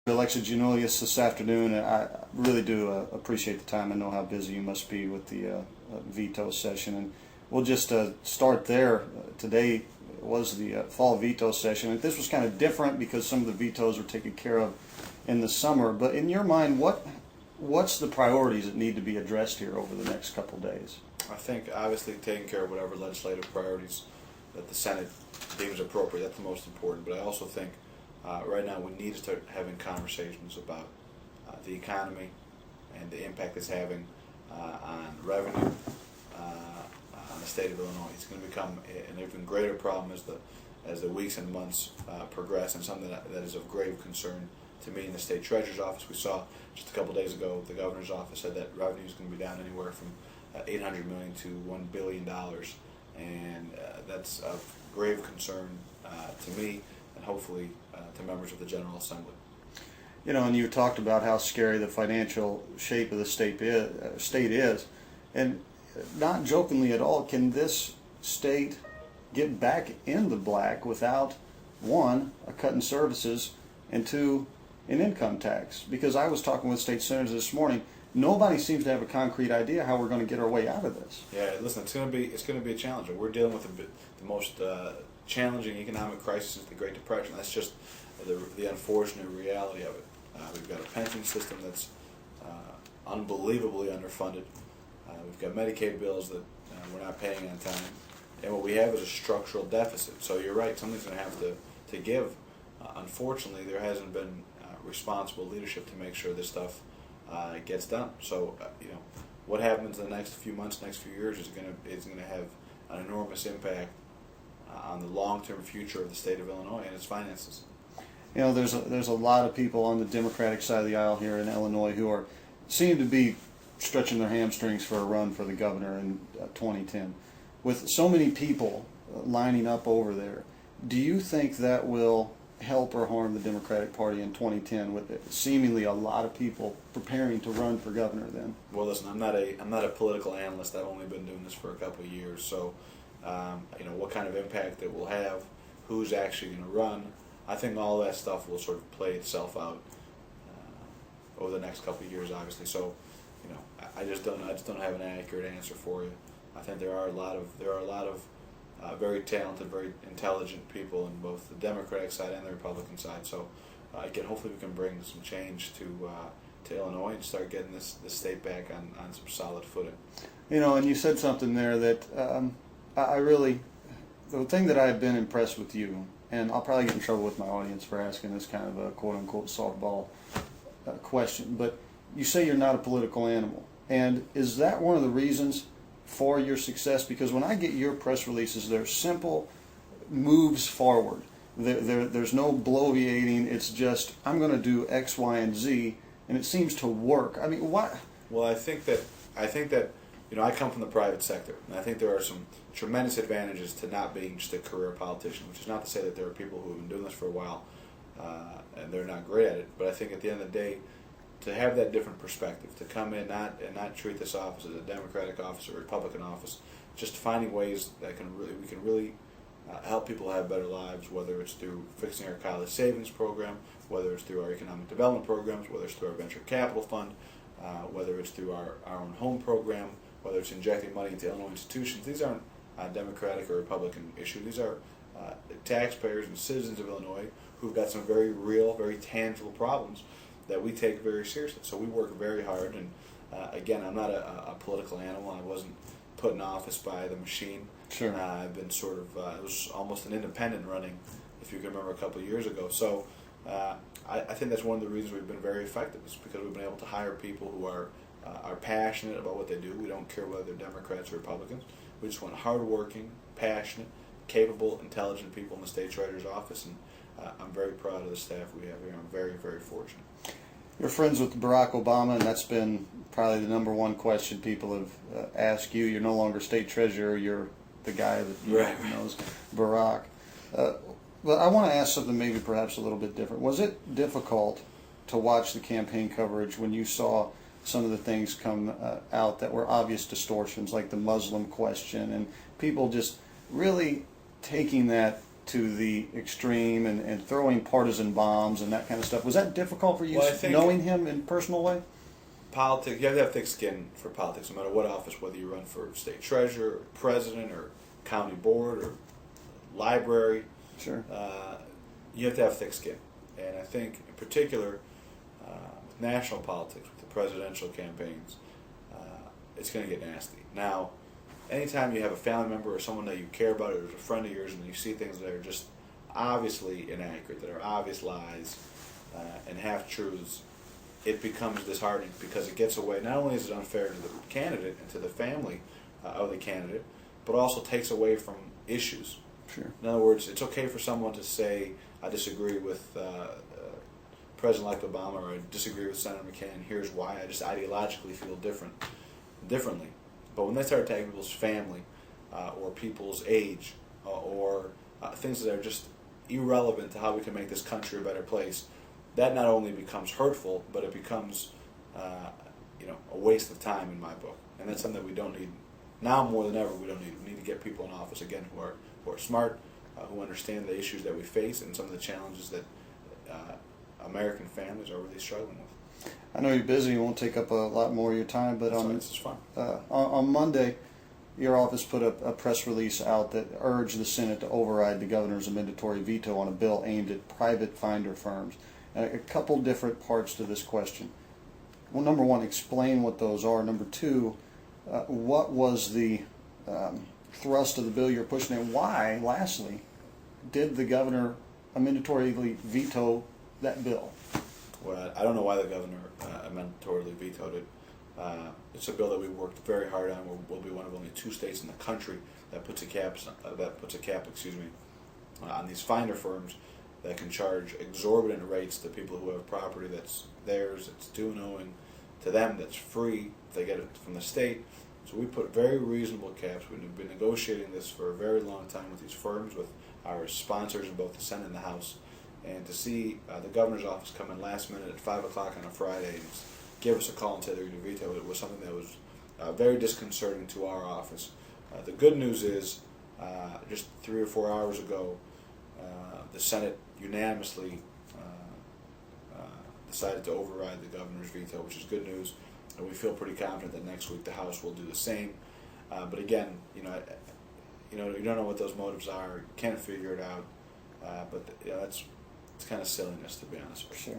Alexi Giannoulias this afternoon, and I really do appreciate the time. I know how busy you must be with the veto session, and we'll just start there. Today was the fall veto session, and this was kind of different because some of the vetoes were taken care of in the summer. But in your mind, what's the priorities that need to be addressed here over the next couple of days? I think obviously taking care of whatever legislative priorities that the Senate deems appropriate, that's the most important. But I also think right now we need to start having conversations about the economy and the impact it's having on revenue on the state of Illinois. It's going to become an even greater problem as the weeks and months progress, and something that is of grave concern to me in the state treasurer's office. We saw just a couple days ago the governor's office said that revenue is going to be down anywhere from $800 million to $1 billion, and that's of grave concern to me and hopefully to members of the General Assembly. You know, and you talked about how scary the financial shape of the state is, and not jokingly at all, can this state get back in the black without, one, a cut in services, and two, an income tax? Because I was talking with state senators this morning, nobody seems to have a concrete idea how we're going to get our way out of this. Yeah, listen, it's going to be a challenge. We're dealing with the most challenging economic crisis since the Great Depression. That's just the unfortunate reality of it. We've got a pension system that's unbelievably underfunded. We've got Medicaid bills that we're not paying on time. And what we have is a structural deficit. So you're right, something's going to have to give. Unfortunately, there hasn't been responsible leadership to make sure this stuff gets done. So, what happens in the next few months, next few years is going to have an enormous impact on the long-term future of the state of Illinois and its finances. You know, there's a lot of people on the Democratic side of the aisle here in Illinois who seem to be stretching their hamstrings for a run for the governor in 2010. With so many people lining up over there, do you think that will help or harm the Democratic Party in 2010 with seemingly a lot of people preparing to run for governor then? Well, listen, I'm not a political analyst. I've only been doing this for a couple of years, so what kind of impact it will have, who's actually going to run, I think all that stuff will sort of play itself out over the next couple of years, obviously. So, I just don't have an accurate answer for you. I think there are a lot of very talented, very intelligent people in both the Democratic side and the Republican side. So, again, hopefully we can bring some change to Illinois and start getting this state back on some solid footing. And you said something there that the thing that I've been impressed with you, and I'll probably get in trouble with my audience for asking this kind of a quote-unquote softball question, but you say you're not a political animal. And is that one of the reasons for your success? Because when I get your press releases, they're simple moves forward. There's no bloviating. It's just, I'm going to do X, Y, and Z, and it seems to work. I mean, why? Well, I think that I come from the private sector, and I think there are some tremendous advantages to not being just a career politician, which is not to say that there are people who have been doing this for a while and they're not great at it. But I think at the end of the day, to have that different perspective, to come in and not treat this office as a Democratic office or a Republican office, just finding ways that we can really help people have better lives, whether it's through fixing our college savings program, whether it's through our economic development programs, whether it's through our venture capital fund, whether it's through our own home program, whether it's injecting money into Illinois institutions. These aren't Democratic or Republican issues. These are taxpayers and citizens of Illinois who've got some very real, very tangible problems that we take very seriously. So we work very hard, and again, I'm not a political animal. I wasn't put in office by the machine. Sure. I've been sort of, it was almost an independent running, if you can remember, a couple of years ago. So I think that's one of the reasons we've been very effective, is because we've been able to hire people who are passionate about what they do. We don't care whether they're Democrats or Republicans. We just want hardworking, passionate, capable, intelligent people in the state treasurer's office, and I'm very proud of the staff we have here. I'm very, very fortunate. You're friends with Barack Obama, and that's been probably the number one question people have asked you. You're no longer state treasurer. You're the guy that knows Barack. But I want to ask something maybe perhaps a little bit different. Was it difficult to watch the campaign coverage when you saw some of the things come out that were obvious distortions, like the Muslim question, and people just really taking that to the extreme and throwing partisan bombs and that kind of stuff. Was that difficult for you, Well, I think knowing him in a personal way? politics, you have to have thick skin for politics, no matter what office, whether you run for state treasurer, or president, or county board, or library. Sure. You have to have thick skin. And I think, in particular, with national politics, with the presidential campaigns, it's going to get nasty. Now, anytime you have a family member or someone that you care about or is a friend of yours and you see things that are just obviously inaccurate, that are obvious lies and half-truths, it becomes disheartening because it gets away. Not only is it unfair to the candidate and to the family of the candidate, but also takes away from issues. Sure. In other words, it's okay for someone to say, I disagree with President-elect Obama, or I disagree with Senator McCain, here's why, I just ideologically feel differently. But when they start attacking people's family or people's age or things that are just irrelevant to how we can make this country a better place, that not only becomes hurtful, but it becomes a waste of time in my book. And that's something that we don't need. Now more than ever, we don't need. We need to get people in office, again, who are smart, who understand the issues that we face and some of the challenges that American families are really struggling with. I know you're busy. It won't take up a lot more of your time, but This is fun. On Monday, your office put a press release out that urged the Senate to override the governor's amendatory veto on a bill aimed at private finder firms. A couple different parts to this question. Well, number one, explain what those are. Number two, what was the thrust of the bill you're pushing, and why, lastly, did the governor amendatory veto that bill? Well, I don't know why the governor amendatory vetoed it. It's a bill that we worked very hard on. We'll be one of only 2 states in the country that puts a cap, on these finder firms that can charge exorbitant rates to people who have property that's theirs, it's due and owing to them, that's free if they get it from the state. So we put very reasonable caps. We've been negotiating this for a very long time with these firms, with our sponsors in both the Senate and the House. And to see the governor's office come in last minute at 5 o'clock on a Friday and give us a call and say they're going to veto it was something that was very disconcerting to our office. The good news is, just 3 or 4 hours ago, the Senate unanimously decided to override the governor's veto, which is good news. And we feel pretty confident that next week the House will do the same. But again, you don't know what those motives are. You can't figure it out. But it's kind of silliness, to be honest with you.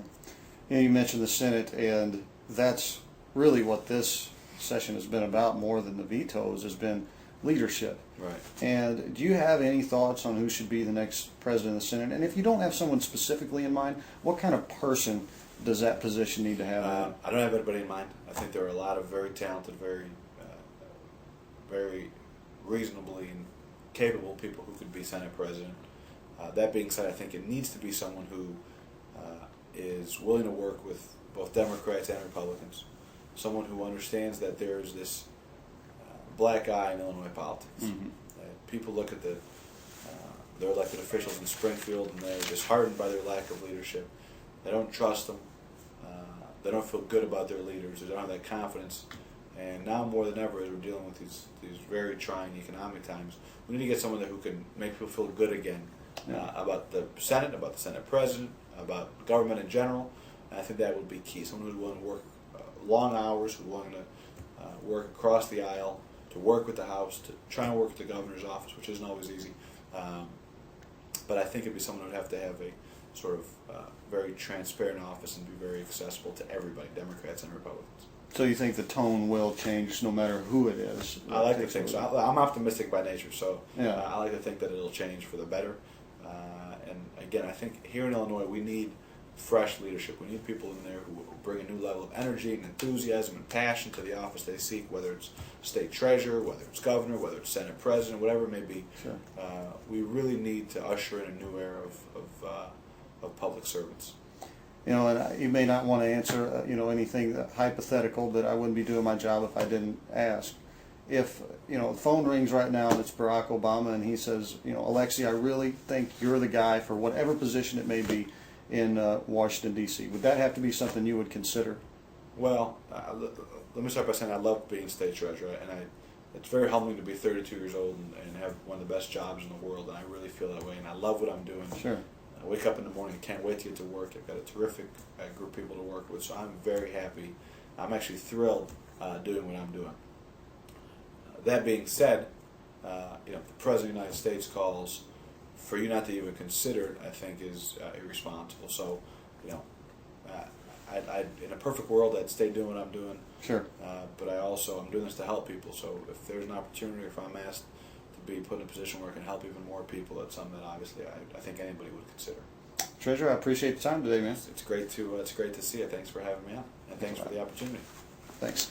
Sure. You mentioned the Senate, and that's really what this session has been about more than the vetoes, has been leadership. Right. And do you have any thoughts on who should be the next president of the Senate? And if you don't have someone specifically in mind, what kind of person does that position need to have? I don't have anybody in mind. I think there are a lot of very talented, very reasonably capable people who could be Senate president. That being said, I think it needs to be someone who is willing to work with both Democrats and Republicans, someone who understands that there's this black eye in Illinois politics. Mm-hmm. People look at their elected officials in Springfield and they're disheartened by their lack of leadership. They don't trust them. They don't feel good about their leaders. They don't have that confidence. And now more than ever, as we're dealing with these very trying economic times, we need to get someone there who can make people feel good again about the Senate, about the Senate president, about government in general. And I think that would be key. Someone who's willing to work long hours, who's willing to work across the aisle, to work with the House, to try and work with the governor's office, which isn't always easy. But I think it'd be someone who would have to have a sort of very transparent office and be very accessible to everybody, Democrats and Republicans. So you think the tone will change no matter who it is? I like to think so. I'm optimistic by nature, so yeah. I like to think that it'll change for the better. And again, I think here in Illinois we need fresh leadership. We need people in there who bring a new level of energy and enthusiasm and passion to the office they seek, whether it's state treasurer, whether it's governor, whether it's Senate president, whatever it may be. Sure. We really need to usher in a new era of public servants. And you may not want to answer, anything hypothetical, but I wouldn't be doing my job if I didn't ask. If, the phone rings right now and it's Barack Obama and he says, Alexi, I really think you're the guy for whatever position it may be in Washington, D.C. Would that have to be something you would consider? Well, let me start by saying I love being state treasurer, and it's very humbling to be 32 years old and have one of the best jobs in the world, and I really feel that way, and I love what I'm doing. Sure. I wake up in the morning, can't wait to get to work. I've got a terrific group of people to work with, so I'm very happy. I'm actually thrilled doing what I'm doing. That being said, the President of the United States calls for you not to even consider it, I think, is irresponsible. So, I in a perfect world, I'd stay doing what I'm doing. Sure. But I'm doing this to help people. So if there's an opportunity, or if I'm asked to be put in a position where I can help even more people, that's something that obviously I think anybody would consider. Treasurer, I appreciate the time today, man. It's great to see you. Thanks for having me on, and thanks for the opportunity. Thanks.